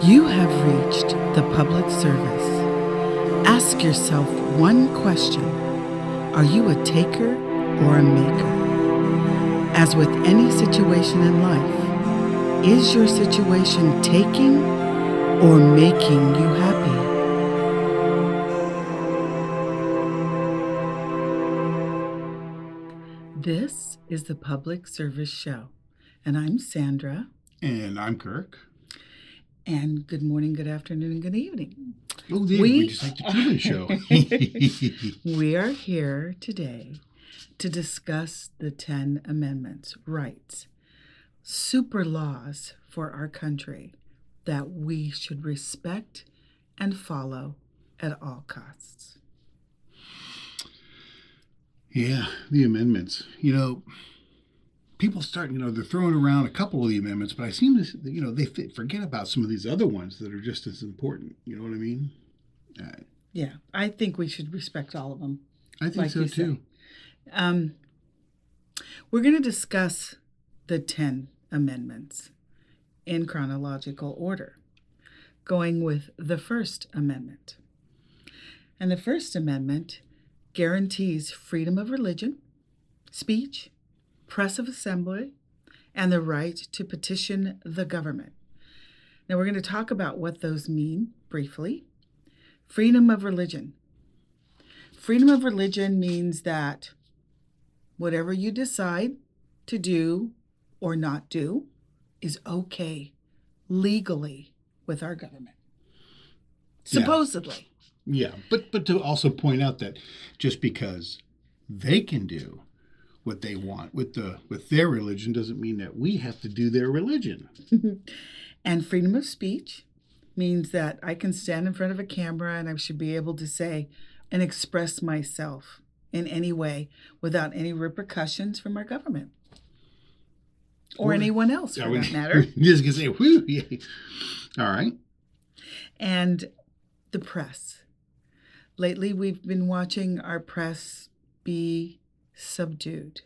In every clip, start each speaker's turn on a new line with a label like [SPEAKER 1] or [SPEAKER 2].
[SPEAKER 1] You have reached the public service. Ask yourself one question. Are you a taker or a maker? As with any situation in life, is your situation taking or making you happy? This is the Public Service Show, and I'm Sandra.
[SPEAKER 2] And I'm Kirk.
[SPEAKER 1] And good morning, good afternoon, and good evening.
[SPEAKER 2] Oh, yeah, we just like the Truman Show.
[SPEAKER 1] We are here today to discuss the 10 Amendments, rights, super laws for our country that we should respect and follow at all costs.
[SPEAKER 2] Yeah, the amendments. People start, they're throwing around a couple of the amendments, but I seem to, they forget about some of these other ones that are just as important. You know what I mean?
[SPEAKER 1] Yeah, I think we should respect all of them.
[SPEAKER 2] I think so, too.
[SPEAKER 1] We're going to discuss the 10 amendments in chronological order, going with the First Amendment. And the First Amendment guarantees freedom of religion, speech, press of assembly, and the right to petition the government. Now we're going to talk about what those mean briefly. Freedom of religion. Freedom of religion means that whatever you decide to do or not do is okay legally with our government. Supposedly.
[SPEAKER 2] Yeah, but to also point out that just because they can do what they want with their religion doesn't mean that we have to do their religion.
[SPEAKER 1] And freedom of speech means that I can stand in front of a camera and I should be able to say and express myself in any way without any repercussions from our government. Or anyone else, for that matter.
[SPEAKER 2] Just going to say, whoo, yeah. All right.
[SPEAKER 1] And the press. Lately, we've been watching our press be subdued.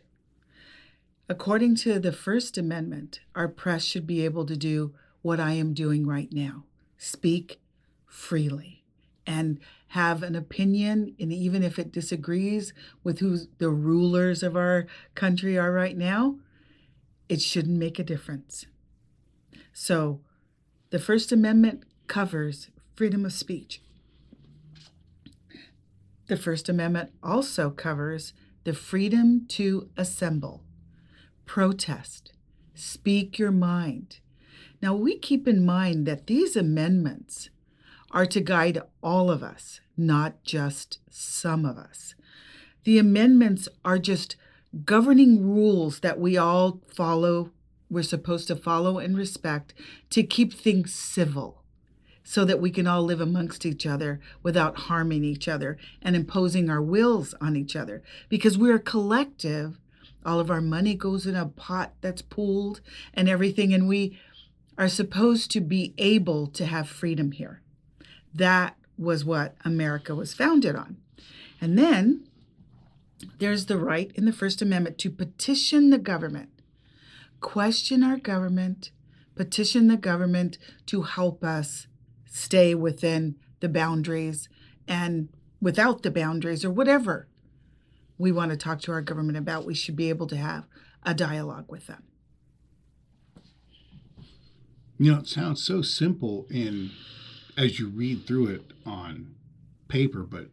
[SPEAKER 1] According to the First Amendment, our press should be able to do what I am doing right now. Speak freely and have an opinion, and even if it disagrees with who the rulers of our country are right now, it shouldn't make a difference. So the First Amendment covers freedom of speech. The First Amendment also covers the freedom to assemble, protest, speak your mind. Now, we keep in mind that these amendments are to guide all of us, not just some of us. The amendments are just governing rules that we all follow, we're supposed to follow and respect to keep things civil, so that we can all live amongst each other without harming each other and imposing our wills on each other. Because we're a collective, all of our money goes in a pot that's pooled and everything, and we are supposed to be able to have freedom here. That was what America was founded on. And then there's the right in the First Amendment to petition the government, question our government, petition the government to help us stay within the boundaries and without the boundaries or whatever we want to talk to our government about. We should be able to have a dialogue with them.
[SPEAKER 2] It sounds so simple as you read through it on paper, but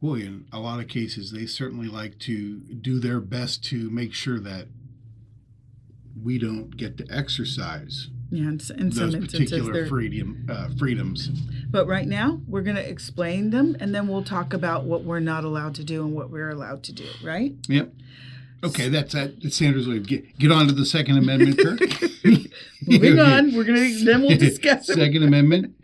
[SPEAKER 2] boy, in a lot of cases, they certainly like to do their best to make sure that we don't get to exercise
[SPEAKER 1] in
[SPEAKER 2] those
[SPEAKER 1] some
[SPEAKER 2] particular freedoms.
[SPEAKER 1] But right now, we're going to explain them, and then we'll talk about what we're not allowed to do and what we're allowed to do, right?
[SPEAKER 2] Yep. Okay, that's Sandra's way of get on to the Second Amendment, Kirk.
[SPEAKER 1] Moving on, then we'll discuss it.
[SPEAKER 2] Second Amendment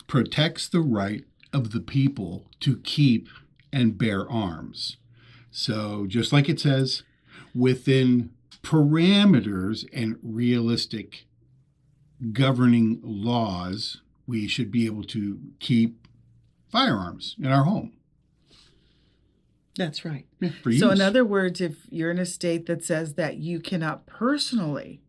[SPEAKER 2] protects the right of the people to keep and bear arms. So just like it says, within parameters and realistic governing laws, we should be able to keep firearms in our home.
[SPEAKER 1] That's right.
[SPEAKER 2] For use.
[SPEAKER 1] So in other words, if you're in a state that says that you cannot personally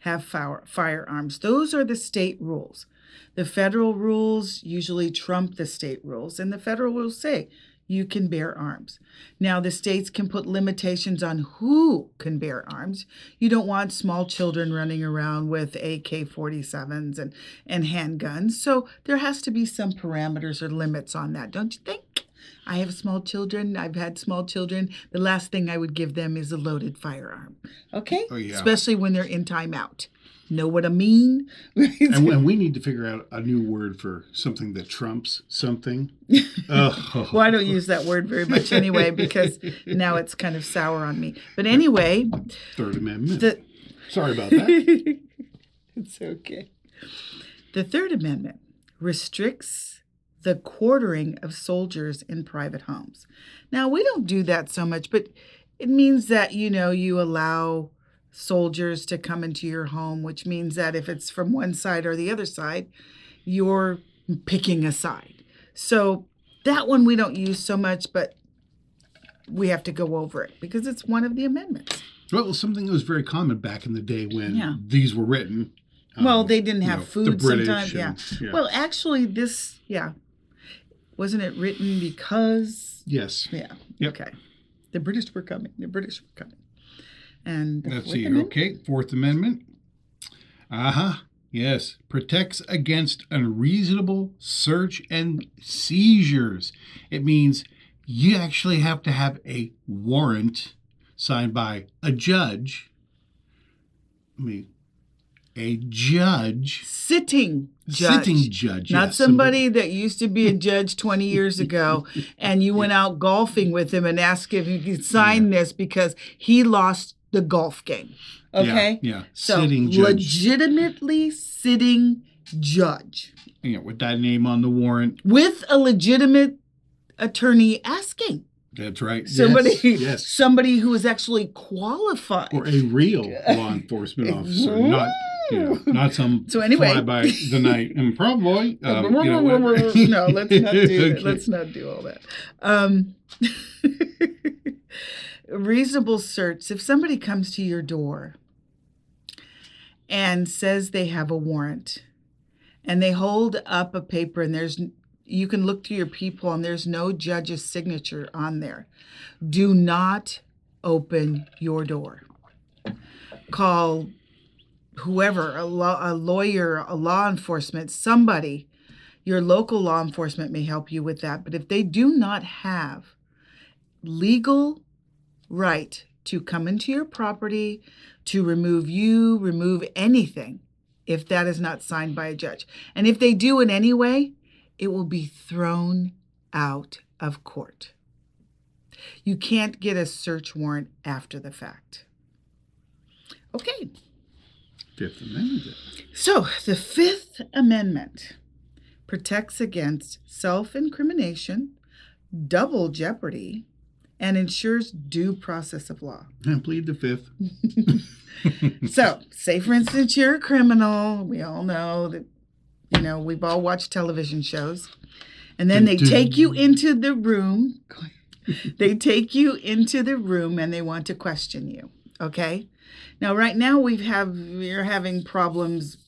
[SPEAKER 1] have firearms. Those are the state rules. The federal rules usually trump the state rules, and the federal rules say you can bear arms. Now, the states can put limitations on who can bear arms. You don't want small children running around with AK-47s and handguns, so there has to be some parameters or limits on that, don't you think? I have small children. I've had small children. The last thing I would give them is a loaded firearm. Okay?
[SPEAKER 2] Oh, yeah.
[SPEAKER 1] Especially when they're in timeout. Know what I mean?
[SPEAKER 2] And we need to figure out a new word for something that trumps something. Oh.
[SPEAKER 1] Well, I don't use that word very much anyway because now it's kind of sour on me. But anyway.
[SPEAKER 2] Third Amendment. Sorry about that.
[SPEAKER 1] It's okay. The Third Amendment restricts the quartering of soldiers in private homes. Now, we don't do that so much, but it means that, you allow soldiers to come into your home, which means that if it's from one side or the other side, you're picking a side. So that one we don't use so much, but we have to go over it because it's one of the amendments.
[SPEAKER 2] Well, something that was very common back in the day when these were written.
[SPEAKER 1] Well, they didn't have food sometimes.
[SPEAKER 2] Yeah.
[SPEAKER 1] Well, actually, wasn't it written because?
[SPEAKER 2] Yes.
[SPEAKER 1] Yeah.
[SPEAKER 2] Yep.
[SPEAKER 1] Okay. The British were coming. And
[SPEAKER 2] let's see here. Okay. Fourth Amendment. Yes. Protects against unreasonable search and seizures. It means you actually have to have a warrant signed by a judge. A judge.
[SPEAKER 1] Sitting judge. Not
[SPEAKER 2] yes.
[SPEAKER 1] somebody that used to be a judge 20 years ago and you went out golfing with him and asked if he could sign this because he lost the golf game. Okay?
[SPEAKER 2] Yeah.
[SPEAKER 1] So
[SPEAKER 2] sitting judge.
[SPEAKER 1] Legitimately sitting judge.
[SPEAKER 2] With that name on the warrant.
[SPEAKER 1] With a legitimate attorney asking.
[SPEAKER 2] That's right.
[SPEAKER 1] Yes. Somebody who is actually qualified.
[SPEAKER 2] Or a real law enforcement officer, not some fly by the night improv boy.
[SPEAKER 1] No, let's not do that. Let's not do all that. Reasonable search. If somebody comes to your door and says they have a warrant, and they hold up a paper, and you can look through your people, and there's no judge's signature on there. Do not open your door. Call whoever, a lawyer, a law enforcement, somebody. Your local law enforcement may help you with that. But if they do not have legal right to come into your property, to remove anything, if that is not signed by a judge. And if they do in any way, it will be thrown out of court. You can't get a search warrant after the fact. Okay.
[SPEAKER 2] Fifth Amendment.
[SPEAKER 1] So the Fifth Amendment protects against self-incrimination, double jeopardy, and ensures due process of law.
[SPEAKER 2] And plead the fifth.
[SPEAKER 1] So, say for instance you're a criminal. We all know that, we've all watched television shows. And then they take you into the room. They take you into the room and they want to question you. Okay? Now, right now we're having problems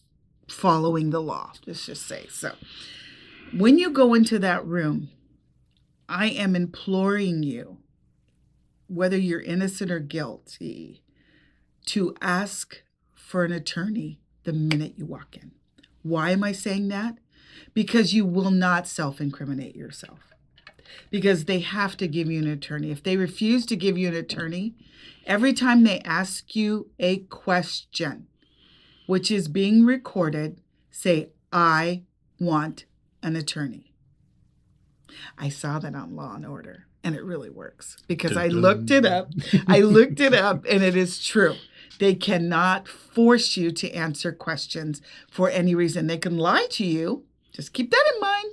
[SPEAKER 1] following the law. Let's just say. So, when you go into that room, I am imploring you, whether you're innocent or guilty, to ask for an attorney the minute you walk in. Why am I saying that? Because you will not self-incriminate yourself. Because they have to give you an attorney. If they refuse to give you an attorney, every time they ask you a question, which is being recorded, say, I want an attorney. I saw that on Law and Order, and it really works because I looked it up. And it is true. They cannot force you to answer questions for any reason. They can lie to you. Just keep that in mind.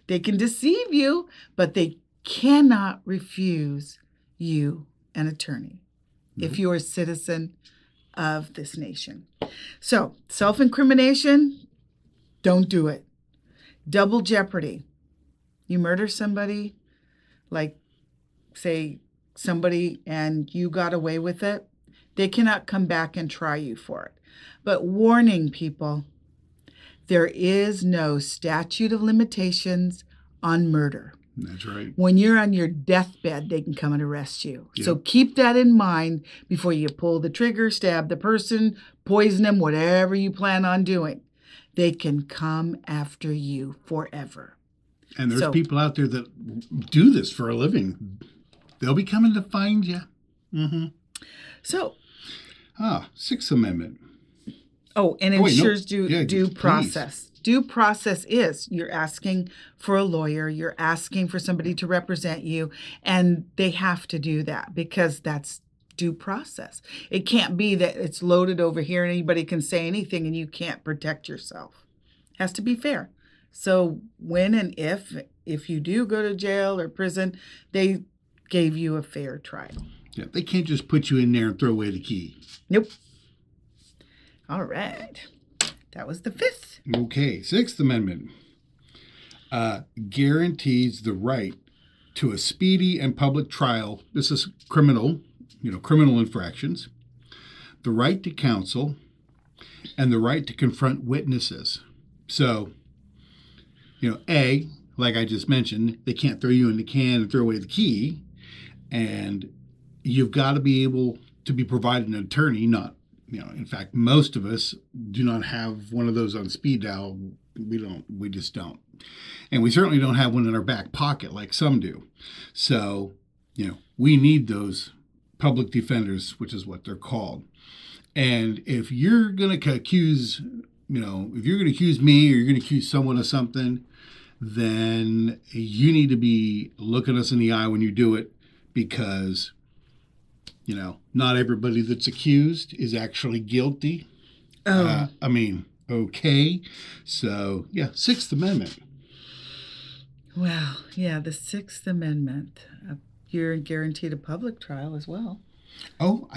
[SPEAKER 1] They can deceive you, but they cannot refuse you an attorney if you're a citizen of this nation. So, self-incrimination, don't do it. Double jeopardy. You murder somebody, like, say, somebody, and you got away with it, They cannot come back and try you for it. But warning, people, there is no statute of limitations on murder.
[SPEAKER 2] That's right.
[SPEAKER 1] When you're on your deathbed, they can come and arrest you.
[SPEAKER 2] Yep.
[SPEAKER 1] So keep that in mind before you pull the trigger, stab the person, poison them, whatever you plan on doing. They can come after you forever.
[SPEAKER 2] And there's people out there that do this for a living. They'll be coming to find you. Mm-hmm.
[SPEAKER 1] So.
[SPEAKER 2] Sixth Amendment.
[SPEAKER 1] Oh, and ensures due
[SPEAKER 2] please.
[SPEAKER 1] process. Due process is you're asking for a lawyer, you're asking for somebody to represent you, and they have to do that because that's due process. It can't be that it's loaded over here and anybody can say anything and you can't protect yourself. It has to be fair. So when and if you do go to jail or prison, they gave you a fair trial.
[SPEAKER 2] Yeah, they can't just put you in there and throw away the key.
[SPEAKER 1] Nope. All right. That was the fifth.
[SPEAKER 2] Okay, Sixth Amendment guarantees the right to a speedy and public trial. This is criminal infractions, the right to counsel, and the right to confront witnesses. So, like I just mentioned, they can't throw you in the can and throw away the key, and you've got to be able to be provided an attorney, in fact, most of us do not have one of those on speed dial. We just don't. And we certainly don't have one in our back pocket like some do. So, we need those public defenders, which is what they're called. And if you're going to accuse, me or you're going to accuse someone of something, then you need to be looking us in the eye when you do it, because not everybody that's accused is actually guilty. Okay. So, Sixth Amendment.
[SPEAKER 1] Well, the Sixth Amendment. You're guaranteed a public trial as well.
[SPEAKER 2] Oh,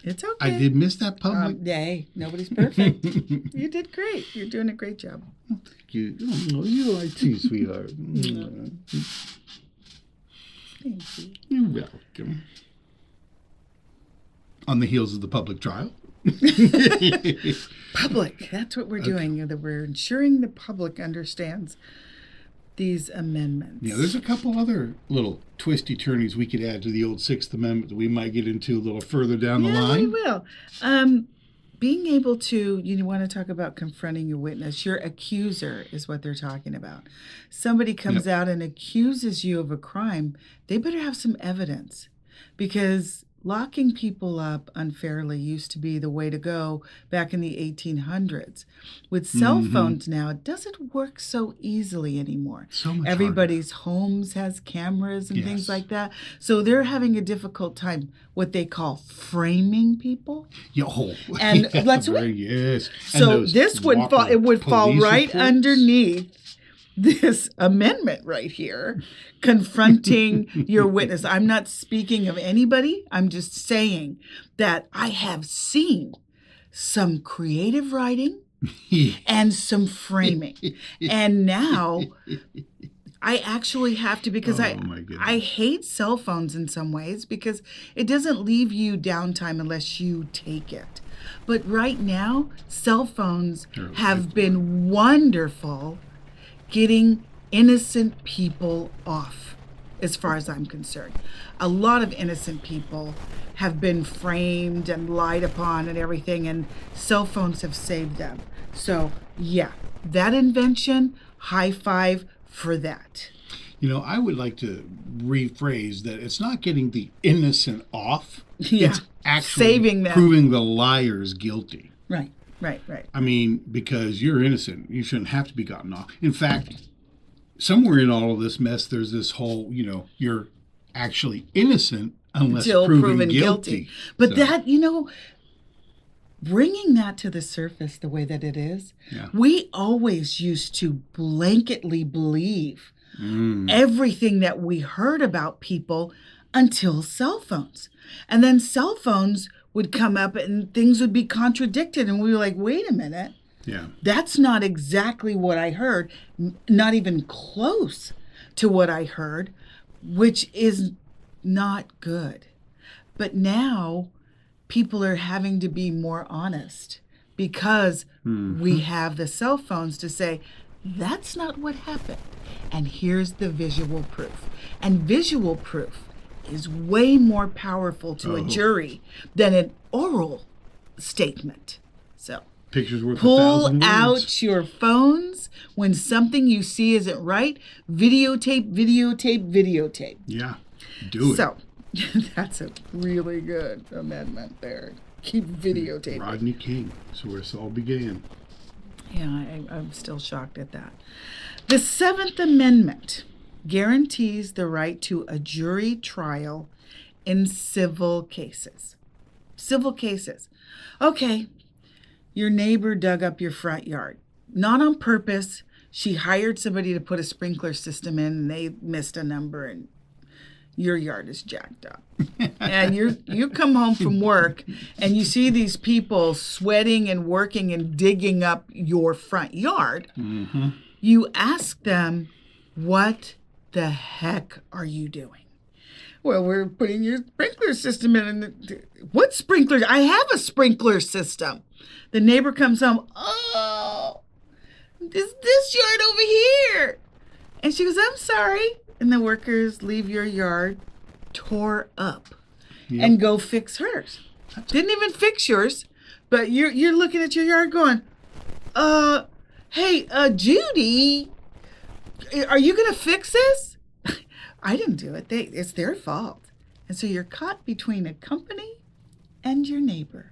[SPEAKER 1] it's okay.
[SPEAKER 2] I did miss that public.
[SPEAKER 1] Yay, nobody's perfect. You did great. You're doing a great job.
[SPEAKER 2] Thank you. Oh, you are too, sweetheart.
[SPEAKER 1] Thank you.
[SPEAKER 2] You're welcome. On the heels of the public trial.
[SPEAKER 1] Public. That's what we're doing. That we're ensuring the public understands these amendments.
[SPEAKER 2] Yeah, there's a couple other little twisty turnies we could add to the old Sixth Amendment that we might get into a little further down the line.
[SPEAKER 1] We will. Being able to, you want to talk about confronting your witness. Your accuser is what they're talking about. Somebody comes out and accuses you of a crime, they better have some evidence, because locking people up unfairly used to be the way to go back in the 1800s. With cell phones now, it doesn't work so easily anymore.
[SPEAKER 2] So much
[SPEAKER 1] Everybody's homes has cameras and things like that. So they're having a difficult time, what they call framing people. And let's
[SPEAKER 2] yes.
[SPEAKER 1] So this would fall right underneath this amendment right here, confronting your witness. I'm not speaking of anybody. I'm just saying that I have seen some creative writing and some framing. And now I actually have to, because I hate cell phones in some ways, because it doesn't leave you downtime unless you take it. But right now, cell phones have been wonderful getting innocent people off, as far as I'm concerned. A lot of innocent people have been framed and lied upon and everything, and cell phones have saved them. So, that invention, high five for that.
[SPEAKER 2] I would like to rephrase that it's not getting the innocent off.
[SPEAKER 1] Yeah.
[SPEAKER 2] It's actually
[SPEAKER 1] saving them.
[SPEAKER 2] Proving the liars guilty.
[SPEAKER 1] Right.
[SPEAKER 2] I mean, because you're innocent, you shouldn't have to be gotten off. In fact, somewhere in all of this mess, there's this whole, you're actually innocent unless proven guilty.
[SPEAKER 1] But that, bringing that to the surface the way that it is, we always used to blanketly believe everything that we heard about people until cell phones. And then cell phones would come up and things would be contradicted. And we were like, wait a minute.
[SPEAKER 2] Yeah.
[SPEAKER 1] That's not exactly what I heard, not even close to what I heard, which is not good. But now people are having to be more honest because we have the cell phones to say, that's not what happened. And here's the visual proof. And visual proof is way more powerful to a jury than an oral statement. So
[SPEAKER 2] Pictures worth
[SPEAKER 1] pull
[SPEAKER 2] 1,000 words.
[SPEAKER 1] out your phones when something you see isn't right. Videotape, videotape, videotape.
[SPEAKER 2] Yeah, do it.
[SPEAKER 1] So that's a really good amendment there. Keep videotaping.
[SPEAKER 2] Rodney King. So where this all began.
[SPEAKER 1] Yeah, I'm still shocked at that. The Seventh Amendment guarantees the right to a jury trial in civil cases. Civil cases. Okay, your neighbor dug up your front yard. Not on purpose. She hired somebody to put a sprinkler system in and they missed a number and your yard is jacked up. And you come home from work and you see these people sweating and working and digging up your front yard.
[SPEAKER 2] Mm-hmm.
[SPEAKER 1] You ask them, what the heck are you doing? Well, we're putting your sprinkler system in. What sprinkler? I have a sprinkler system. The neighbor comes home, oh, this yard over here. And she goes, I'm sorry. And the workers leave your yard tore up and go fix hers. Didn't even fix yours, but you're looking at your yard going, hey, Judy, are you going to fix this? I didn't do it. It's their fault. And so you're caught between a company and your neighbor.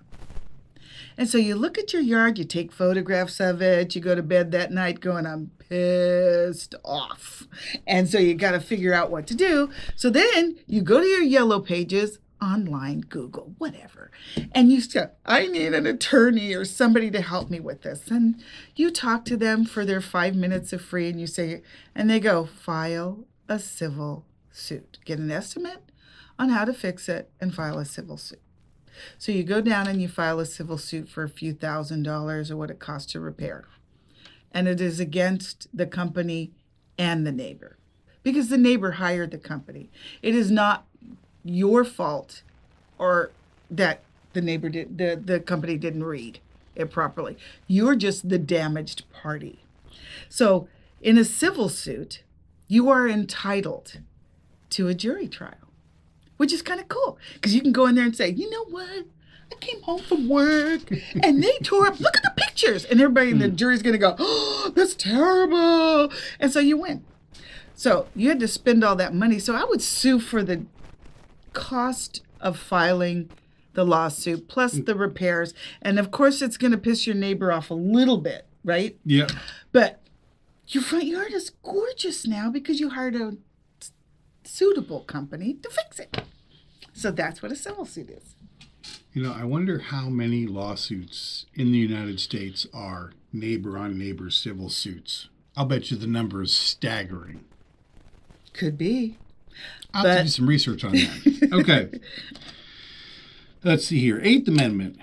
[SPEAKER 1] And so you look at your yard, you take photographs of it, you go to bed that night going, I'm pissed off. And so you got to figure out what to do. So then you go to your yellow pages, online, Google, whatever. And you say, I need an attorney or somebody to help me with this. And you talk to them for their 5 minutes of free and you say, and they go, file a civil suit. Get an estimate on how to fix it and file a civil suit. So you go down and you file a civil suit for a few $1,000s or what it costs to repair. And it is against the company and the neighbor because the neighbor hired the company. It is not your fault or that the company didn't read it properly. You're just the damaged party. So in a civil suit, you are entitled to a jury trial, which is kind of cool because you can go in there and say, you know what? I came home from work and they tore up. Look at the pictures. And everybody in the jury's going to go, oh, that's terrible. And so you win. So you had to spend all that money. So I would sue for the cost of filing the lawsuit plus the repairs. And of course, it's going to piss your neighbor off a little bit, right?
[SPEAKER 2] Yeah.
[SPEAKER 1] But your front yard is gorgeous now because you hired a suitable company to fix it. So that's what a civil suit is.
[SPEAKER 2] You know, I wonder how many lawsuits in the United States are neighbor-on-neighbor civil suits. I'll bet you the number is staggering.
[SPEAKER 1] Could be.
[SPEAKER 2] I'll have to do some research on that. Okay. Let's see here. Eighth Amendment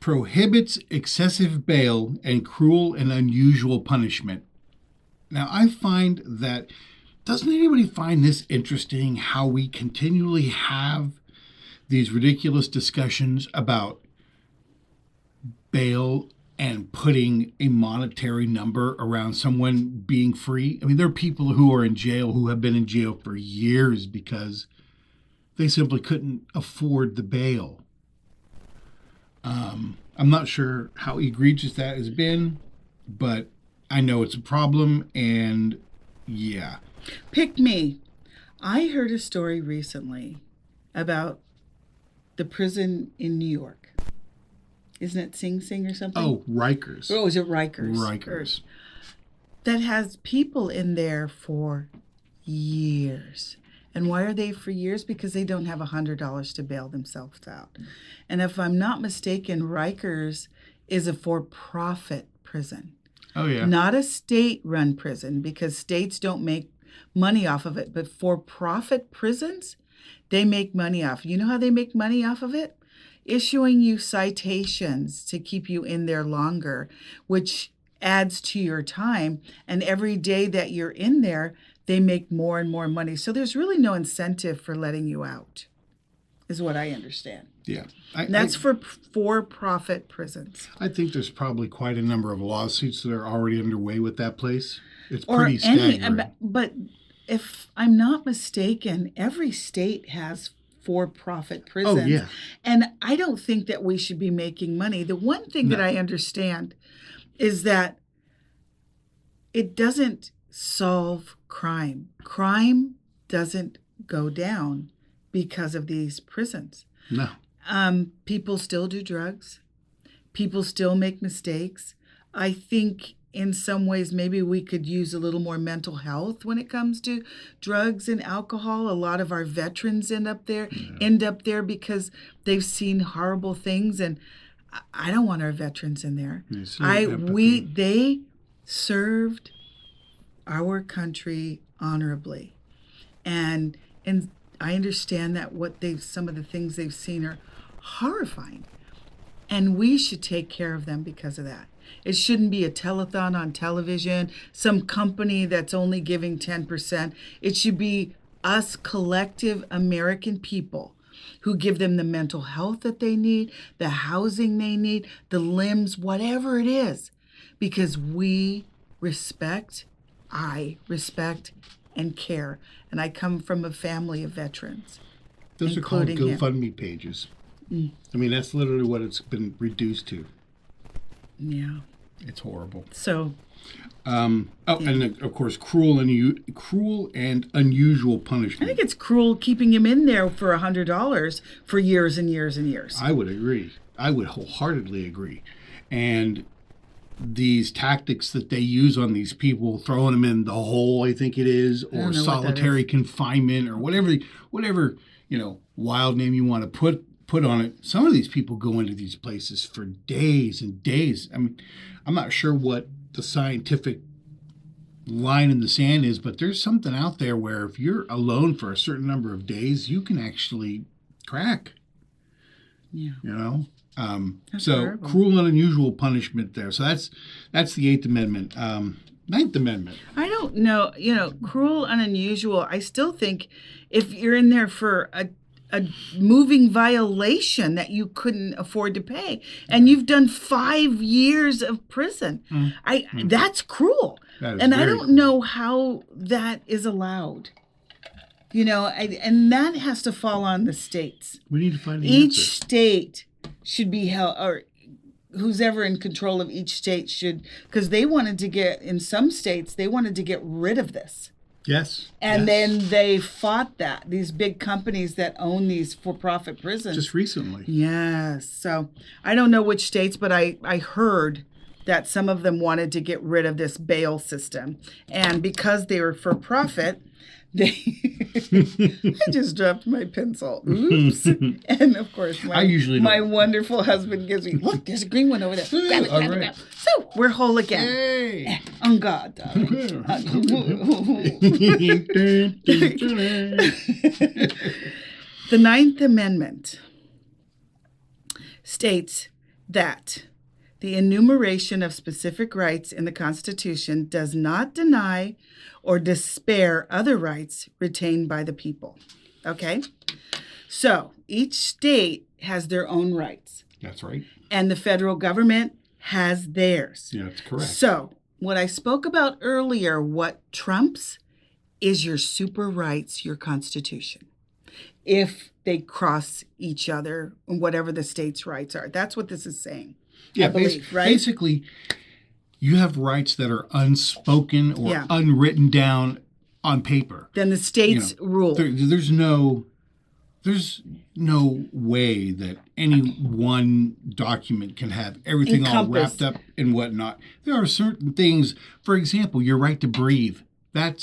[SPEAKER 2] prohibits excessive bail and cruel and unusual punishment. Now, I find that, doesn't anybody find this interesting, how we continually have these ridiculous discussions about bail and putting a monetary number around someone being free? I mean, there are people who are in jail who have been in jail for years because they simply couldn't afford the bail. I'm not sure how egregious that has been, but I know it's a problem, and yeah.
[SPEAKER 1] Pick me. I heard a story recently about the prison in New York. Isn't it Sing Sing or something?
[SPEAKER 2] Oh, Rikers.
[SPEAKER 1] Oh, is it Rikers?
[SPEAKER 2] Rikers.
[SPEAKER 1] That has people in there for years. And why are they for years? Because they don't have $100 to bail themselves out. And if I'm not mistaken, Rikers is a for-profit prison.
[SPEAKER 2] Oh, yeah.
[SPEAKER 1] Not a state-run prison because states don't make money off of it. But for-profit prisons, they make money off. You know how they make money off of it? Issuing you citations to keep you in there longer, which adds to your time. And every day that you're in there, they make more and more money. So there's really no incentive for letting you out. is what I understand.
[SPEAKER 2] Yeah.
[SPEAKER 1] And that's for-profit prisons.
[SPEAKER 2] I think there's probably quite a number of lawsuits that are already underway with that place. It's pretty staggering.
[SPEAKER 1] But if I'm not mistaken, every state has for-profit prisons.
[SPEAKER 2] Oh, yeah.
[SPEAKER 1] And I don't think that we should be making money. The one thing that I understand is that it doesn't solve crime. Crime doesn't go down because of these prisons.
[SPEAKER 2] No.
[SPEAKER 1] People still do drugs. People still make mistakes. I think in some ways maybe we could use a little more mental health when it comes to drugs and alcohol. A lot of our veterans end up there because they've seen horrible things, and I don't want our veterans in there. They served our country honorably, and I understand that some of the things they've seen are horrifying, and we should take care of them because of that. It shouldn't be a telethon on television, some company that's only giving 10%. It should be us collective American people who give them the mental health that they need, the housing they need, the limbs, whatever it is, because I respect and care. And I come from a family of veterans.
[SPEAKER 2] Those are called GoFundMe pages. I mean, that's literally what it's been reduced to.
[SPEAKER 1] Yeah.
[SPEAKER 2] It's horrible.
[SPEAKER 1] So.
[SPEAKER 2] And of course, cruel and unusual punishment.
[SPEAKER 1] I think it's cruel keeping him in there for $100 for years and years and years.
[SPEAKER 2] I would agree. I would wholeheartedly agree. And these tactics that they use on these people, throwing them in the hole, I think it is, or solitary confinement, or whatever wild name you want to put on it. Some of these people go into these places for days and days. I mean, I'm not sure what the scientific line in the sand is, but there's something out there where if you're alone for a certain number of days, you can actually crack.
[SPEAKER 1] Yeah.
[SPEAKER 2] So horrible. Cruel and unusual punishment there. So that's the Eighth Amendment. Ninth Amendment.
[SPEAKER 1] I don't know. Cruel and unusual. I still think if you're in there for a moving violation that you couldn't afford to pay, and you've done 5 years of prison, that's cruel. And I don't know how that is allowed. And that has to fall on the states.
[SPEAKER 2] We need to find
[SPEAKER 1] each state should be held, or who's ever in control of each state should, because in some states, they wanted to get rid of this.
[SPEAKER 2] Yes.
[SPEAKER 1] And then they fought that, these big companies that own these for-profit prisons.
[SPEAKER 2] Just recently.
[SPEAKER 1] Yes. So I don't know which states, but I heard that some of them wanted to get rid of this bail system. And because they were for-profit, I just dropped my pencil. Oops. And of course, my wonderful husband gives me, look, there's a green one over there. Grab it. So we're whole again.
[SPEAKER 2] Hey.
[SPEAKER 1] On God, darling. The Ninth Amendment states that the enumeration of specific rights in the Constitution does not deny or despair other rights retained by the people. Okay? So each state has their own rights.
[SPEAKER 2] That's right.
[SPEAKER 1] And the federal government has theirs.
[SPEAKER 2] Yeah, that's correct.
[SPEAKER 1] So what I spoke about earlier, what trumps is your super rights, your Constitution. If they cross each other, whatever the state's rights are. That's what this is saying.
[SPEAKER 2] Yeah,
[SPEAKER 1] I believe, right?
[SPEAKER 2] Basically, you have rights that are unspoken or unwritten down on paper.
[SPEAKER 1] Then the states rule.
[SPEAKER 2] There's no way that any one document can have everything all wrapped up and whatnot. There are certain things, for example, your right to breathe. I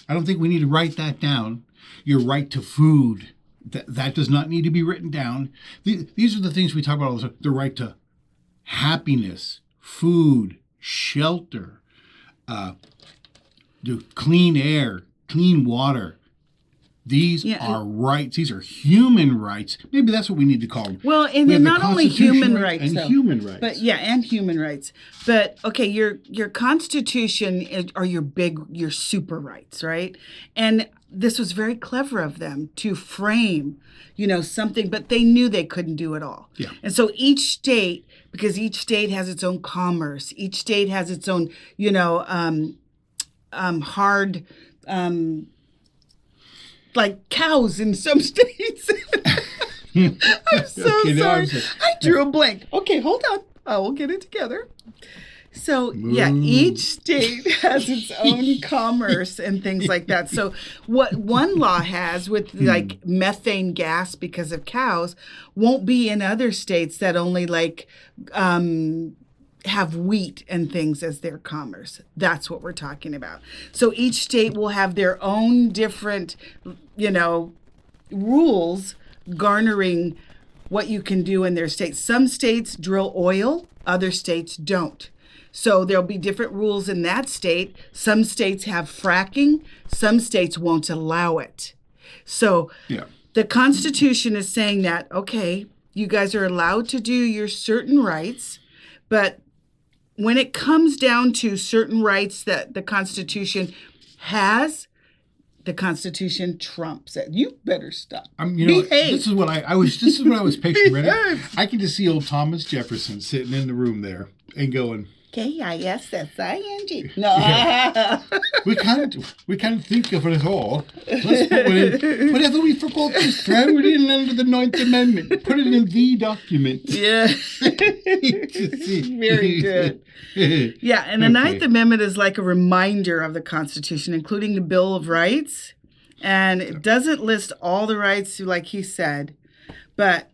[SPEAKER 2] don't think we need to write that down. Your right to food, that does not need to be written down. These are the things we talk about all the time. The right to happiness, food, shelter, clean air, clean water. These are rights. These are human rights. Maybe that's what we need to call them.
[SPEAKER 1] Well, and they're not only human rights,
[SPEAKER 2] and human rights.
[SPEAKER 1] But and human rights. But okay, your Constitution are your super rights, right? And this was very clever of them to frame, something, but they knew they couldn't do it all.
[SPEAKER 2] Yeah.
[SPEAKER 1] And so each state, because each state has its own commerce, each state has its own, hard, like cows in some states. I'm so
[SPEAKER 2] Okay, now I'm
[SPEAKER 1] sorry.
[SPEAKER 2] sorry.
[SPEAKER 1] I drew a blank. Okay, hold on. I will get it together. So, yeah, each state has its own commerce and things like that. So what one law has with like methane gas because of cows won't be in other states that only like have wheat and things as their commerce. That's what we're talking about. So each state will have their own different, rules garnering what you can do in their state. Some states drill oil, other states don't. So there'll be different rules in that state. Some states have fracking, some states won't allow it. So the Constitution is saying that, okay, you guys are allowed to do your certain rights, but when it comes down to certain rights that the Constitution has, the Constitution trumps it. You better stop. Behave.
[SPEAKER 2] This is what I was. This is what I was picturing. Ready? I can just see old Thomas Jefferson sitting in the room there and going,
[SPEAKER 1] K-I-S-S-I-N-G. No.
[SPEAKER 2] Yeah. we can't think of it all. Let's put it in. Whatever we forgot, just throw it in under the 9th Amendment. Put it in the document.
[SPEAKER 1] Yeah. Very good. Yeah, and the Ninth Amendment is like a reminder of the Constitution, including the Bill of Rights. And it doesn't list all the rights, like he said. But,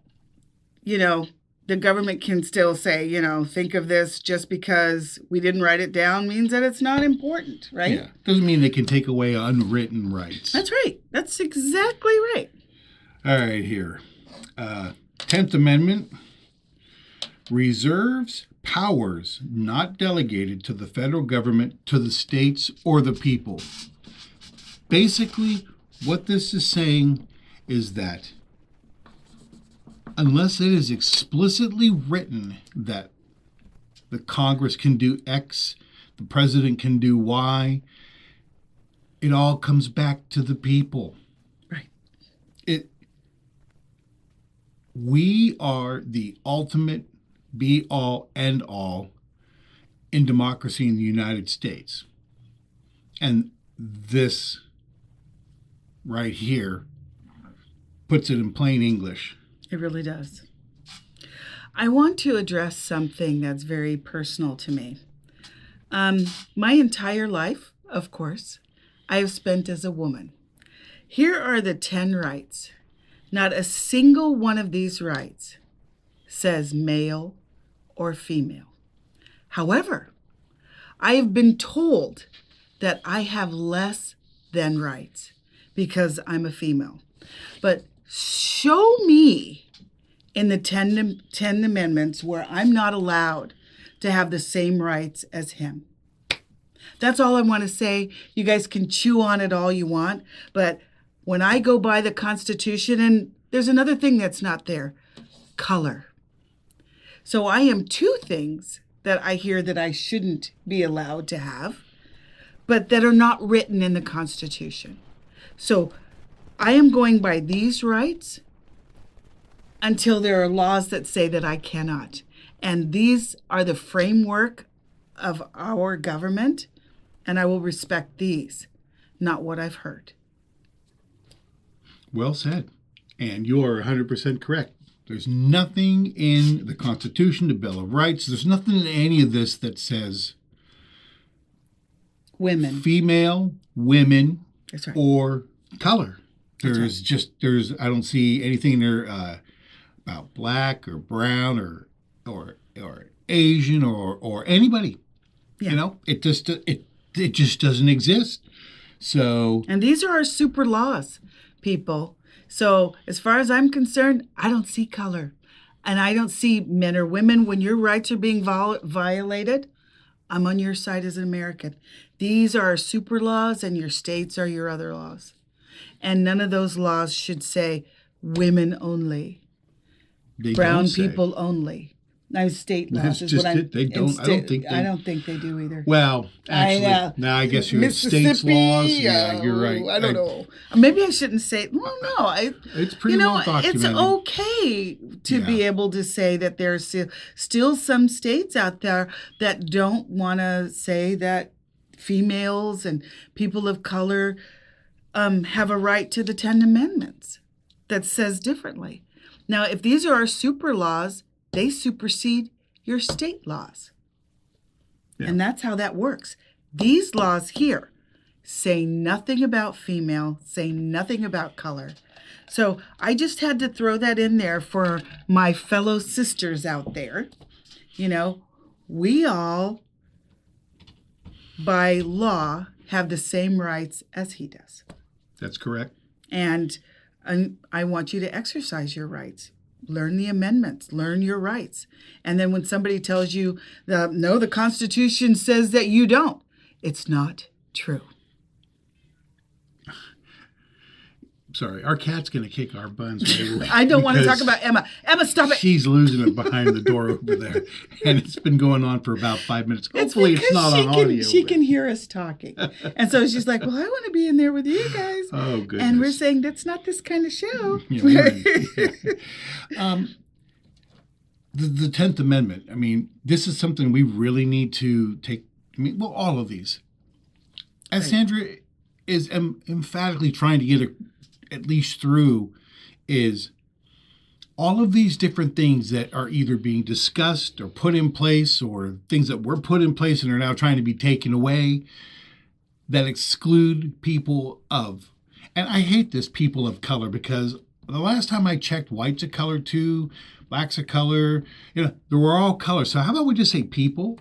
[SPEAKER 1] the government can still say, think of this just because we didn't write it down means that it's not important, right?
[SPEAKER 2] Yeah. Doesn't mean they can take away unwritten rights.
[SPEAKER 1] That's right. That's exactly right.
[SPEAKER 2] All right, here. 10th Amendment reserves powers not delegated to the federal government, to the states, or the people. Basically, what this is saying is that unless it is explicitly written that the Congress can do X, the president can do Y, it all comes back to the people.
[SPEAKER 1] Right.
[SPEAKER 2] We are the ultimate be all, end all in democracy in the United States. And this right here puts it in plain English.
[SPEAKER 1] It really does. I want to address something that's very personal to me. My entire life, of course, I have spent as a woman. Here are the 10 rights. Not a single one of these rights says male or female. However, I have been told that I have less than rights because I'm a female. But show me in the 10 amendments where I'm not allowed to have the same rights as him. That's all I want to say. You guys can chew on it all you want, but when I go by the Constitution, and there's another thing that's not there, color. So I am two things that I hear that I shouldn't be allowed to have, but that are not written in the Constitution. So I am going by these rights until there are laws that say that I cannot. And these are the framework of our government, and I will respect these, not what I've heard.
[SPEAKER 2] Well said. And you are 100% correct. There's nothing in the Constitution, the Bill of Rights, there's nothing in any of this that says
[SPEAKER 1] women,
[SPEAKER 2] female, women,
[SPEAKER 1] that's right,
[SPEAKER 2] or color.
[SPEAKER 1] That's
[SPEAKER 2] There's I don't see anything in there about black or brown or Asian or anybody.
[SPEAKER 1] Yeah.
[SPEAKER 2] It just doesn't exist. So,
[SPEAKER 1] and these are our super laws, people. So as far as I'm concerned, I don't see color. And I don't see men or women. When your rights are being violated, I'm on your side as an American. These are our super laws, and your states are your other laws. And none of those laws should say women only, brown people only. No, state laws
[SPEAKER 2] That's
[SPEAKER 1] is
[SPEAKER 2] just
[SPEAKER 1] what I'm.
[SPEAKER 2] it. They don't.
[SPEAKER 1] I don't think they do either.
[SPEAKER 2] Well, actually, now I guess you have states laws. Yeah, you're right.
[SPEAKER 1] I don't know. Maybe I shouldn't say. Well, no.
[SPEAKER 2] It's pretty well documented.
[SPEAKER 1] It's okay to be able to say that there's still some states out there that don't want to say that females and people of color have a right to the 10 Amendments. That says differently. Now, if these are our super laws, they supersede your state laws. Yeah. And that's how that works. These laws here say nothing about female, say nothing about color. So I just had to throw that in there for my fellow sisters out there. You know, we all, by law, have the same rights as he does.
[SPEAKER 2] That's correct.
[SPEAKER 1] And I want you to exercise your rights. Learn the amendments. Learn your rights. And then when somebody tells you, no, the Constitution says that you don't, it's not true.
[SPEAKER 2] Sorry, our cat's going to kick our buns right away.
[SPEAKER 1] I don't want to talk about Emma. Emma, stop it.
[SPEAKER 2] She's losing it behind the door over there. And it's been going on for about 5 minutes. Hopefully it's not on audio.
[SPEAKER 1] She can hear us talking. And so she's like, well, I want to be in there with you guys.
[SPEAKER 2] Oh, goodness.
[SPEAKER 1] And we're saying that's not this kind of show.
[SPEAKER 2] Yeah, the 10th Amendment, I mean, this is something we really need to take. I mean, well, all of these. As Sandra is emphatically trying to get at least through, is all of these different things that are either being discussed or put in place, or things that were put in place and are now trying to be taken away, that exclude people of, and I hate this, people of color, because the last time I checked, whites of color too, blacks of color, they were all colors. So how about we just say people?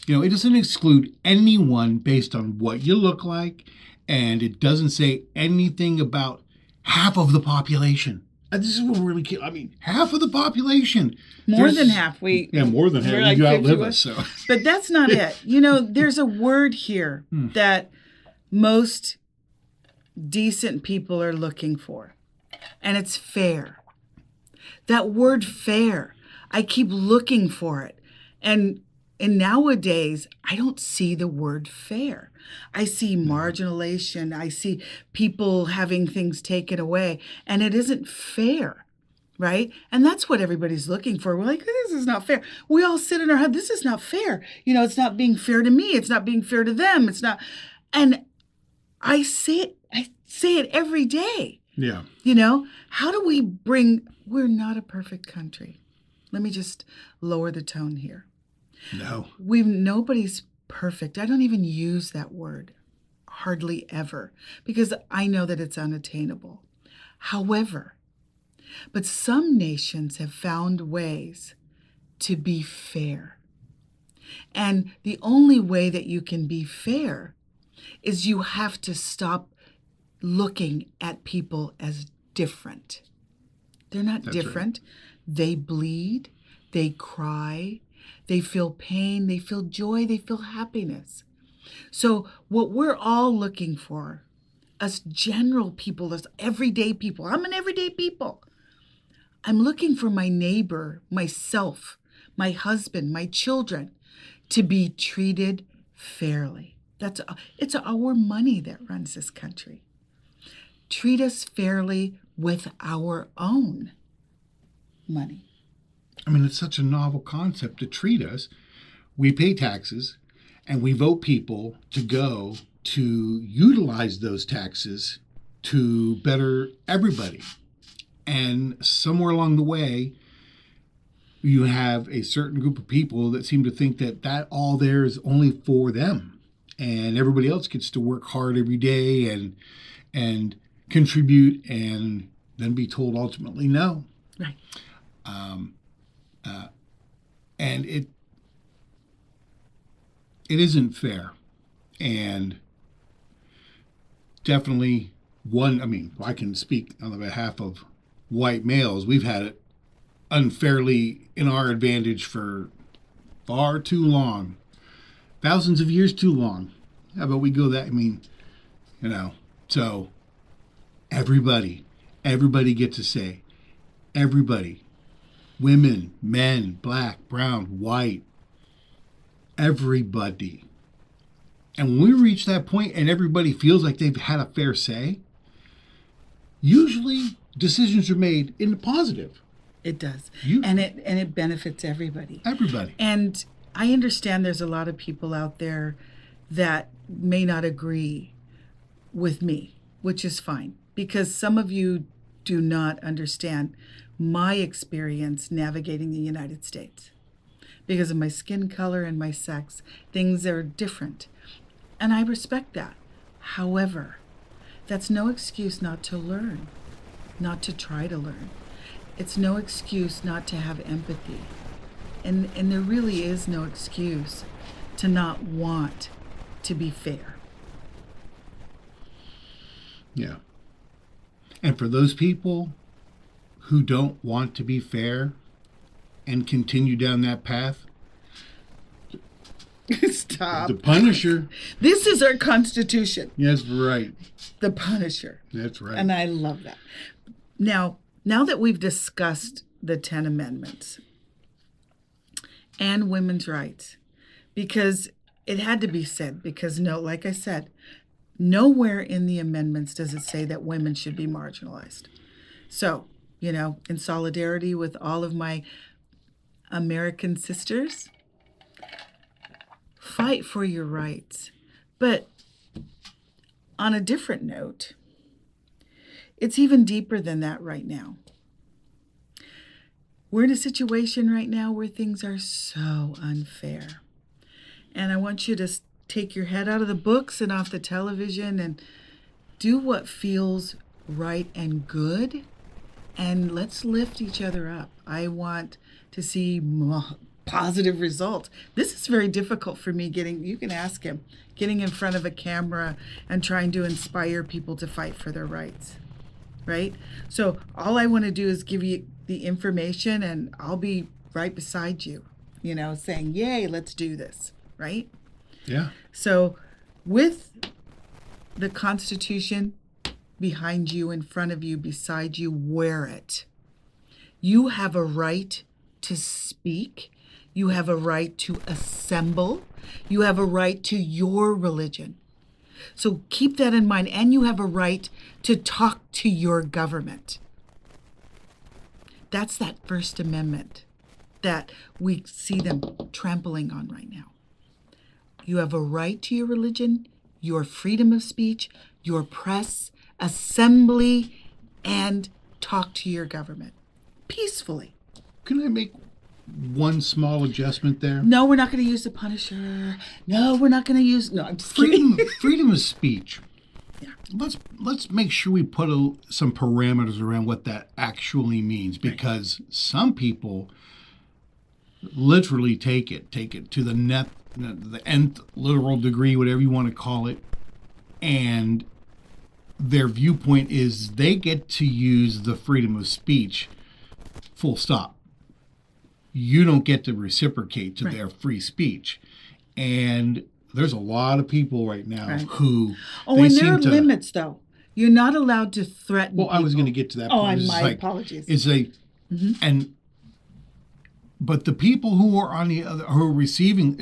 [SPEAKER 2] It doesn't exclude anyone based on what you look like, and it doesn't say anything about half of the population. This is what really, I mean, half of the population.
[SPEAKER 1] More than half.
[SPEAKER 2] More than half.
[SPEAKER 1] Like
[SPEAKER 2] you outlive us. So.
[SPEAKER 1] But that's not it. There's a word here that most decent people are looking for, and it's fair. That word fair, I keep looking for it. And nowadays, I don't see the word fair. I see marginalization. I see people having things taken away, and it isn't fair, right? And that's what everybody's looking for. We're like, this is not fair. We all sit in our head, this is not fair. It's not being fair to me. It's not being fair to them. It's not. And I say it every day.
[SPEAKER 2] Yeah.
[SPEAKER 1] How do we we're not a perfect country. Let me just lower the tone here.
[SPEAKER 2] No.
[SPEAKER 1] Nobody's perfect. I don't even use that word hardly ever, because I know that it's unattainable. However, but some nations have found ways to be fair. And the only way that you can be fair is you have to stop looking at people as different. They're not different. Right. They bleed, they cry, they feel pain, they feel joy, they feel happiness. So what we're all looking for, us general people, us everyday people, I'm an everyday people. I'm looking for my neighbor, myself, my husband, my children to be treated fairly. It's our money that runs this country. Treat us fairly with our own money.
[SPEAKER 2] I mean, it's such a novel concept to treat us. We pay taxes and we vote people to go to utilize those taxes to better everybody. And somewhere along the way, you have a certain group of people that seem to think that all there is only for them. And everybody else gets to work hard every day and contribute, and then be told ultimately no.
[SPEAKER 1] Right.
[SPEAKER 2] And it isn't fair. And definitely I can speak on the behalf of white males. We've had it unfairly in our advantage for far too long. Thousands of years too long. How about we go that, so everybody gets to say, everybody women, men, black, brown, white, everybody. And when we reach that point and everybody feels like they've had a fair say, usually decisions are made in the positive.
[SPEAKER 1] It does.
[SPEAKER 2] You-
[SPEAKER 1] And it benefits everybody.
[SPEAKER 2] Everybody.
[SPEAKER 1] And I understand there's a lot of people out there that may not agree with me, which is fine, because some of you do not understand my experience navigating the United States. Because of my skin color and my sex, things are different. And I respect that. However, that's no excuse not to learn, not to try to learn. It's no excuse not to have empathy. And there really is no excuse to not want to be fair.
[SPEAKER 2] Yeah. And for those people who don't want to be fair and continue down that path,
[SPEAKER 1] Stop.
[SPEAKER 2] the Punisher.
[SPEAKER 1] This is our Constitution.
[SPEAKER 2] That's right.
[SPEAKER 1] The Punisher.
[SPEAKER 2] That's right.
[SPEAKER 1] And I love that. Now that we've discussed the 10 Amendments and women's rights, because it had to be said, because like I said, nowhere in the amendments does it say that women should be marginalized. So, in solidarity with all of my American sisters, fight for your rights. But on a different note, it's even deeper than that right now. We're in a situation right now where things are so unfair. And I want you to take your head out of the books and off the television and do what feels right and good. And let's lift each other up. I want to see positive results. This is very difficult for me you can ask him, getting in front of a camera and trying to inspire people to fight for their rights. Right? So all I want to do is give you the information and I'll be right beside you, saying, yay, let's do this. Right?
[SPEAKER 2] Yeah.
[SPEAKER 1] So with the Constitution behind you, in front of you, beside you, wear it. You have a right to speak. You have a right to assemble. You have a right to your religion. So keep that in mind. And you have a right to talk to your government. That's that First Amendment that we see them trampling on right now. You have a right to your religion, your freedom of speech, your press, assembly, and talk to your government peacefully.
[SPEAKER 2] Can I make one small adjustment there?
[SPEAKER 1] No, we're not going to use the Punisher. No, we're not going to use... No, I'm just kidding.
[SPEAKER 2] Freedom of speech.
[SPEAKER 1] Yeah.
[SPEAKER 2] Let's make sure we put some parameters around what that actually means, because some people literally take it to the nth literal degree, whatever you want to call it, and their viewpoint is they get to use the freedom of speech, full stop. You don't get to reciprocate to their free speech. And there's a lot of people right now who...
[SPEAKER 1] Oh, and there are limits, though. You're not allowed to threaten
[SPEAKER 2] Well,
[SPEAKER 1] people.
[SPEAKER 2] I was going to get to that
[SPEAKER 1] point.
[SPEAKER 2] point.
[SPEAKER 1] Oh, my apologies.
[SPEAKER 2] But the people who are on the other, who are receiving,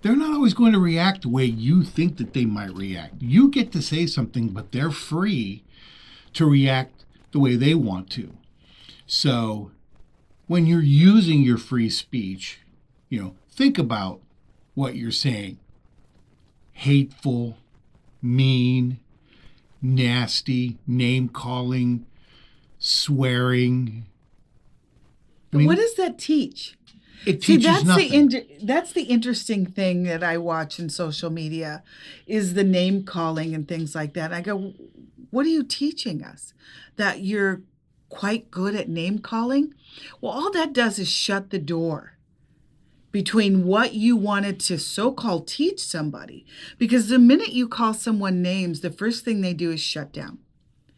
[SPEAKER 2] they're not always going to react the way you think that they might react. You get to say something, but they're free to react the way they want to. So when you're using your free speech, think about what you're saying. Hateful, mean, nasty, name-calling, swearing.
[SPEAKER 1] What does that teach?
[SPEAKER 2] It teaches nothing.
[SPEAKER 1] That's the interesting thing that I watch in social media is the name calling and things like that. I go, what are you teaching us? That you're quite good at name calling? Well, all that does is shut the door between what you wanted to so-called teach somebody. Because the minute you call someone names, the first thing they do is shut down.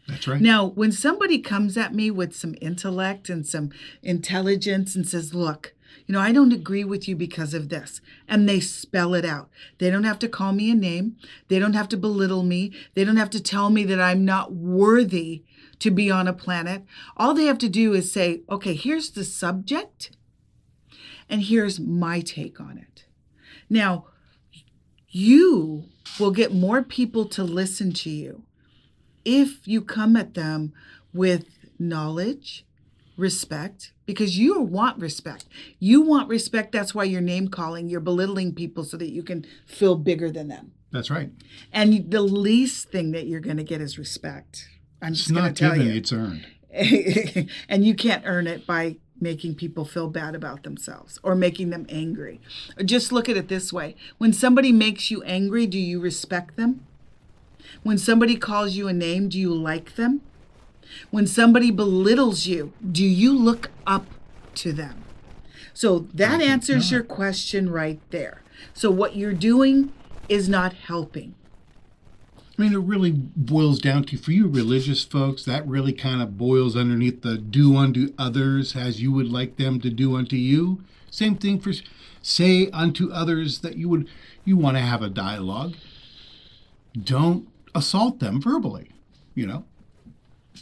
[SPEAKER 2] That's right.
[SPEAKER 1] Now, when somebody comes at me with some intellect and some intelligence and says, look, I don't agree with you because of this, and they spell it out. They don't have to call me a name. They don't have to belittle me. They don't have to tell me that I'm not worthy to be on a planet. All they have to do is say, okay, here's the subject, and here's my take on it. Now, you will get more people to listen to you if you come at them with knowledge, respect, because you want respect. You want respect. That's why you're name calling. You're belittling people so that you can feel bigger than them.
[SPEAKER 2] That's right.
[SPEAKER 1] And the least thing that you're going to get is respect. I'm just going to tell
[SPEAKER 2] given,
[SPEAKER 1] you.
[SPEAKER 2] it's earned.
[SPEAKER 1] And you can't earn it by making people feel bad about themselves or making them angry. Just look at it this way. When somebody makes you angry, do you respect them? When somebody calls you a name, do you like them? When somebody belittles you, do you look up to them? So that answers your question right there. So what you're doing is not helping.
[SPEAKER 2] I mean, it really boils down to, for you religious folks, that really kind of boils underneath the do unto others as you would like them to do unto you. Same thing for say unto others that you want to have a dialogue. Don't assault them verbally,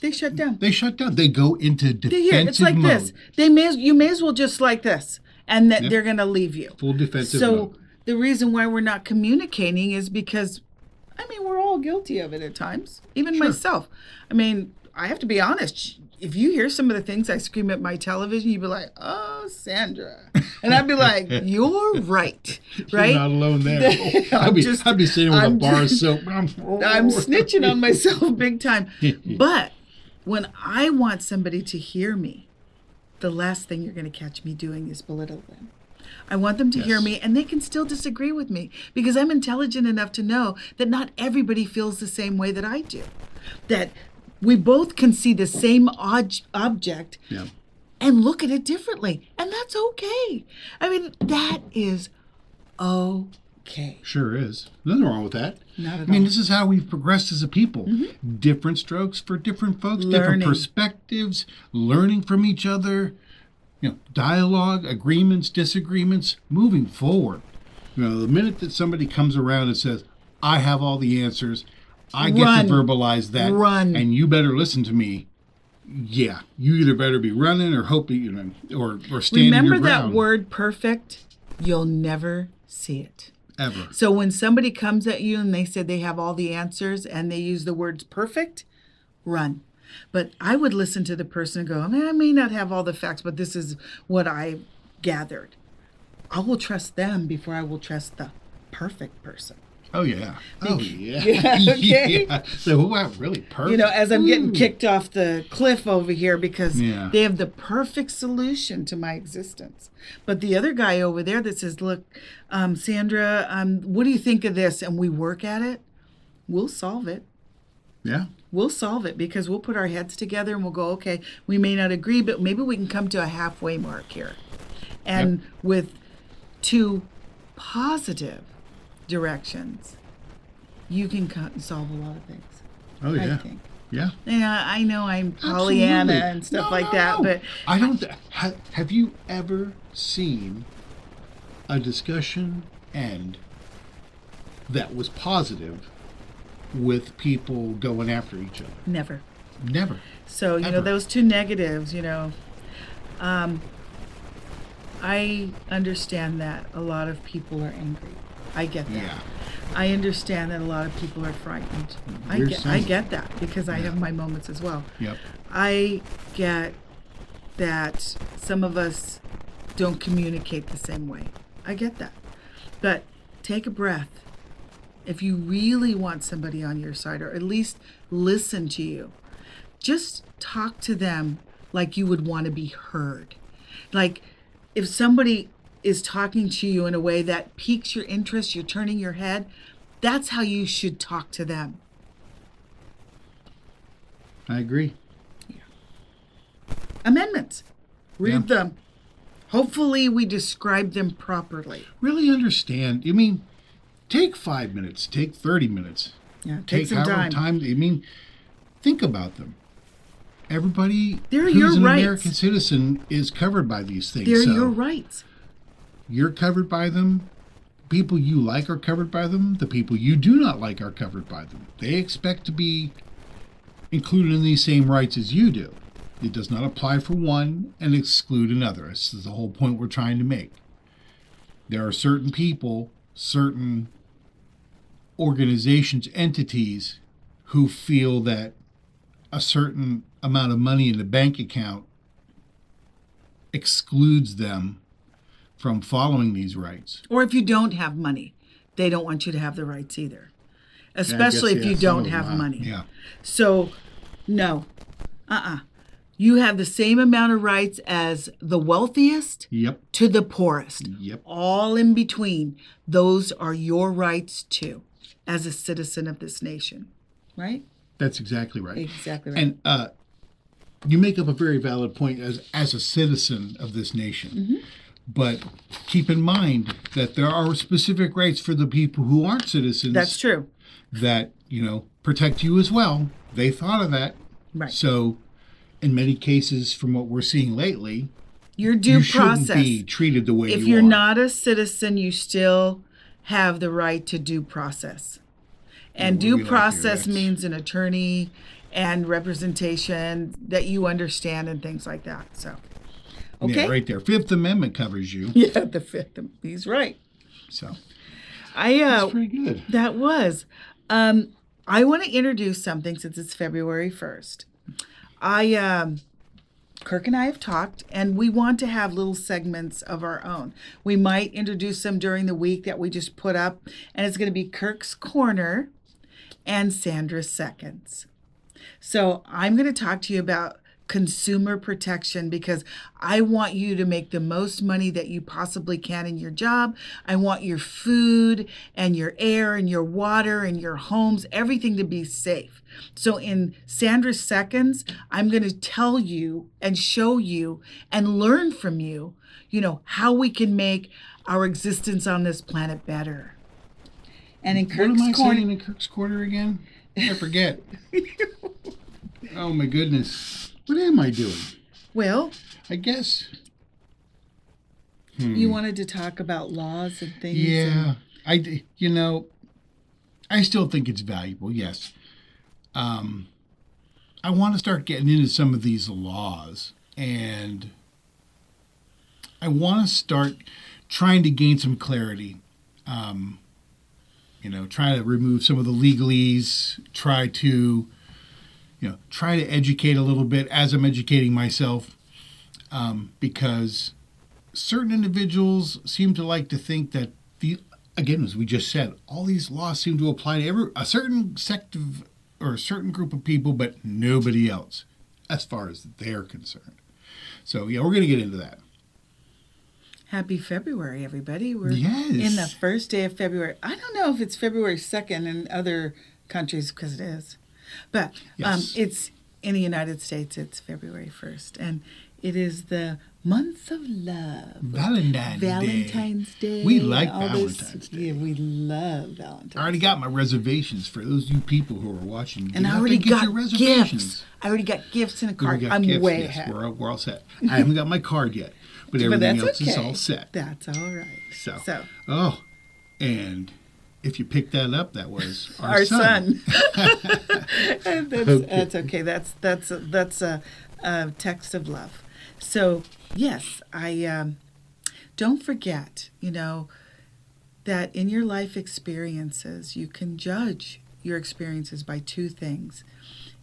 [SPEAKER 1] They shut down.
[SPEAKER 2] They shut down. They go into defensive
[SPEAKER 1] It's like
[SPEAKER 2] mode.
[SPEAKER 1] this. You may as well just like this, and that they're going to leave you.
[SPEAKER 2] Full defensive
[SPEAKER 1] so
[SPEAKER 2] mode.
[SPEAKER 1] The reason why we're not communicating is because, we're all guilty of it at times. Even myself. I have to be honest. If you hear some of the things I scream at my television, you'd be like, "Oh, Sandra," and I'd be like, "You're right, right?"
[SPEAKER 2] You're not alone there. I'd be sitting with a bar of soap.
[SPEAKER 1] I'm snitching on myself big time. But when I want somebody to hear me, the last thing you're going to catch me doing is belittle them. I want them to hear me, and they can still disagree with me because I'm intelligent enough to know that not everybody feels the same way that I do. That we both can see the same object and look at it differently, and that's okay. That is okay.
[SPEAKER 2] Sure is. Nothing wrong with that.
[SPEAKER 1] Not at all.
[SPEAKER 2] This is how we've progressed as a people. Mm-hmm. Different strokes for different folks, different perspectives, learning from each other, dialogue, agreements, disagreements, moving forward. The minute that somebody comes around and says, I have all the answers, I get to verbalize that, and you better listen to me. Yeah, you either better be running or hoping, or standing your ground.
[SPEAKER 1] Remember that word perfect? You'll never see it.
[SPEAKER 2] Ever.
[SPEAKER 1] So when somebody comes at you and they say they have all the answers and they use the words perfect, run. But I would listen to the person and go, I may not have all the facts, but this is what I gathered. I will trust them before I will trust the perfect person.
[SPEAKER 2] Oh, yeah.
[SPEAKER 1] Okay.
[SPEAKER 2] Yeah. So, wow, really perfect.
[SPEAKER 1] As I'm getting kicked off the cliff over here because they have the perfect solution to my existence. But the other guy over there that says, look, Sandra, what do you think of this? And we work at it, we'll solve it.
[SPEAKER 2] Yeah.
[SPEAKER 1] We'll solve it because we'll put our heads together and we'll go, okay, we may not agree, but maybe we can come to a halfway mark here. And with two positive directions, you can solve a lot of things.
[SPEAKER 2] Oh, yeah.
[SPEAKER 1] I think.
[SPEAKER 2] Yeah.
[SPEAKER 1] Yeah, I know I'm Pollyanna and stuff like that, but
[SPEAKER 2] I don't. Have you ever seen a discussion end that was positive with people going after each other?
[SPEAKER 1] Never. So,
[SPEAKER 2] Ever.
[SPEAKER 1] Those two negatives, I understand that a lot of people are angry. I get that.
[SPEAKER 2] Yeah.
[SPEAKER 1] I understand that a lot of people are frightened. I get that because I have my moments as well.
[SPEAKER 2] Yep.
[SPEAKER 1] I get that some of us don't communicate the same way. I get that. But take a breath. If you really want somebody on your side, or at least listen to you, just talk to them like you would want to be heard. Like if somebody is talking to you in a way that piques your interest, you're turning your head, that's how you should talk to them.
[SPEAKER 2] I agree.
[SPEAKER 1] Yeah. Amendments. Read them. Hopefully we describe them properly.
[SPEAKER 2] Really understand. Take 5 minutes, take 30 minutes.
[SPEAKER 1] Yeah, take some time.
[SPEAKER 2] Think about them. Everybody
[SPEAKER 1] They're
[SPEAKER 2] who's
[SPEAKER 1] your
[SPEAKER 2] an
[SPEAKER 1] rights.
[SPEAKER 2] American citizen is covered by these things.
[SPEAKER 1] They're
[SPEAKER 2] so
[SPEAKER 1] your rights.
[SPEAKER 2] You're covered by them. People you like are covered by them. The people you do not like are covered by them. They expect to be included in these same rights as you do. It does not apply for one and exclude another. This is the whole point we're trying to make. There are certain people, certain organizations, entities who feel that a certain amount of money in the bank account excludes them from following these rights.
[SPEAKER 1] Or if you don't have money, they don't want you to have the rights either. Especially if you don't have money.
[SPEAKER 2] Yeah.
[SPEAKER 1] So, no. You have the same amount of rights as the wealthiest
[SPEAKER 2] Yep.
[SPEAKER 1] to the poorest.
[SPEAKER 2] Yep.
[SPEAKER 1] All in between. Those are your rights too, as a citizen of this nation. Right?
[SPEAKER 2] That's exactly right.
[SPEAKER 1] Exactly right.
[SPEAKER 2] And you make up a very valid point as a citizen of this nation.
[SPEAKER 1] Mm-hmm.
[SPEAKER 2] But keep in mind that there are specific rights for the people who aren't citizens.
[SPEAKER 1] That's true.
[SPEAKER 2] That, protect you as well. They thought of that.
[SPEAKER 1] Right.
[SPEAKER 2] So, in many cases, from what we're seeing lately,
[SPEAKER 1] your due
[SPEAKER 2] shouldn't
[SPEAKER 1] process.
[SPEAKER 2] be treated the way you are.
[SPEAKER 1] If you're not a citizen, you still have the right to due process. And due process means an attorney and representation that you understand and things like that. So, okay.
[SPEAKER 2] Yeah, right there. Fifth Amendment covers you.
[SPEAKER 1] Yeah, the Fifth. He's right.
[SPEAKER 2] So,
[SPEAKER 1] that's
[SPEAKER 2] pretty good.
[SPEAKER 1] That was. I want to introduce something since it's February 1st. Kirk and I have talked, and we want to have little segments of our own. We might introduce them during the week that we just put up, and it's going to be Kirk's Corner and Sandra's Seconds. So I'm going to talk to you about consumer protection because I want you to make the most money that you possibly can in your job. I want your food and your air and your water and your homes, everything to be safe. So in Sandra's Seconds, I'm going to tell you and show you and learn from you, how we can make our existence on this planet better. And in Kirk's
[SPEAKER 2] What am I
[SPEAKER 1] Corner,
[SPEAKER 2] saying in Kirk's Corner again? I forget. Oh my goodness. What am I doing?
[SPEAKER 1] well,
[SPEAKER 2] I guess.
[SPEAKER 1] you wanted to talk about laws and things.
[SPEAKER 2] Yeah. I still think it's valuable, yes. I want to start getting into some of these laws, and I want to start trying to gain some clarity. Try to remove some of the legalese, try to educate a little bit as I'm educating myself, because certain individuals seem to like to think that again, as we just said, all these laws seem to apply to a certain sect of or a certain group of people, but nobody else, as far as they're concerned. So yeah, we're going to get into that.
[SPEAKER 1] Happy February, everybody. We're
[SPEAKER 2] Yes.
[SPEAKER 1] in the first day of February. I don't know if it's February 2nd in other countries because it is. But
[SPEAKER 2] Yes.
[SPEAKER 1] it's in the United States, it's February 1st. And it is the month of love.
[SPEAKER 2] Valentine's
[SPEAKER 1] Day.
[SPEAKER 2] We like
[SPEAKER 1] all
[SPEAKER 2] Valentine's Day.
[SPEAKER 1] Yeah, we love Valentine's
[SPEAKER 2] I already got my reservations for those you people who are watching.
[SPEAKER 1] And
[SPEAKER 2] You
[SPEAKER 1] I
[SPEAKER 2] have
[SPEAKER 1] already
[SPEAKER 2] to get
[SPEAKER 1] got
[SPEAKER 2] your reservations.
[SPEAKER 1] gifts. I already got gifts in a
[SPEAKER 2] We
[SPEAKER 1] card.
[SPEAKER 2] got
[SPEAKER 1] I'm
[SPEAKER 2] gifts,
[SPEAKER 1] way
[SPEAKER 2] yes,
[SPEAKER 1] ahead.
[SPEAKER 2] We're all set. I haven't got my card yet, but everything else is all set.
[SPEAKER 1] That's all right.
[SPEAKER 2] So. Oh, and if you picked that up, that was
[SPEAKER 1] Our son.
[SPEAKER 2] Okay.
[SPEAKER 1] That's okay. That's a text of love. So yes, I don't forget, that in your life experiences, you can judge your experiences by two things.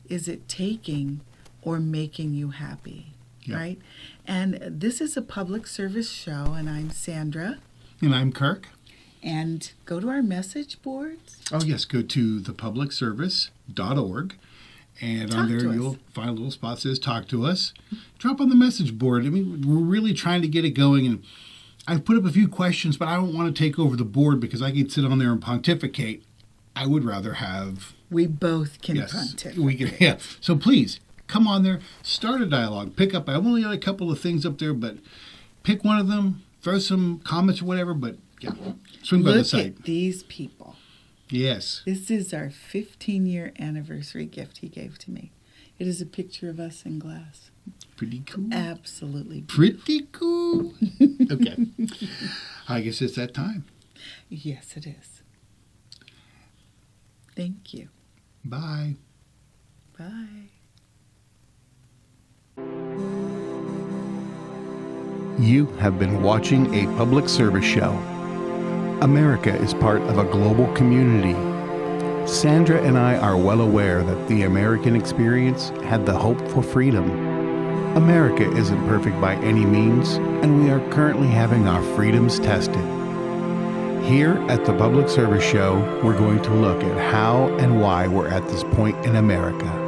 [SPEAKER 1] Is it taking or making you happy?
[SPEAKER 2] Yep.
[SPEAKER 1] Right? And this is a public service show, and I'm Sandra.
[SPEAKER 2] And I'm Kirk.
[SPEAKER 1] And go to our message boards.
[SPEAKER 2] Oh, yes, go to thepublicservice.org. And
[SPEAKER 1] Talk
[SPEAKER 2] on there,
[SPEAKER 1] to us.
[SPEAKER 2] you'll find a little spot that says Talk to Us. Drop on the message board. I mean, we're really trying to get it going. And I've put up a few questions, but I don't want to take over the board because I could sit on there and pontificate. I would rather have...
[SPEAKER 1] We both can
[SPEAKER 2] Yes,
[SPEAKER 1] pontificate.
[SPEAKER 2] we can. Yeah. So please, come on there. Start a dialogue. Pick up... I've only got a couple of things up there, but pick one of them. Throw some comments or whatever, but yeah. Swing by the
[SPEAKER 1] Look
[SPEAKER 2] site.
[SPEAKER 1] at these people.
[SPEAKER 2] Yes.
[SPEAKER 1] This is our 15-year anniversary gift he gave to me. It is a picture of us in glass.
[SPEAKER 2] Pretty cool.
[SPEAKER 1] Absolutely.
[SPEAKER 2] Pretty cool. Okay. I guess it's that time.
[SPEAKER 1] Yes, it is. Thank you.
[SPEAKER 2] Bye.
[SPEAKER 1] Bye.
[SPEAKER 2] You have been watching a public service show. America is part of a global community. Sandra and I are well aware that the American experience had the hope for freedom. America isn't perfect by any means, and we are currently having our freedoms tested. Here at the Public Service Show, we're going to look at how and why we're at this point in America.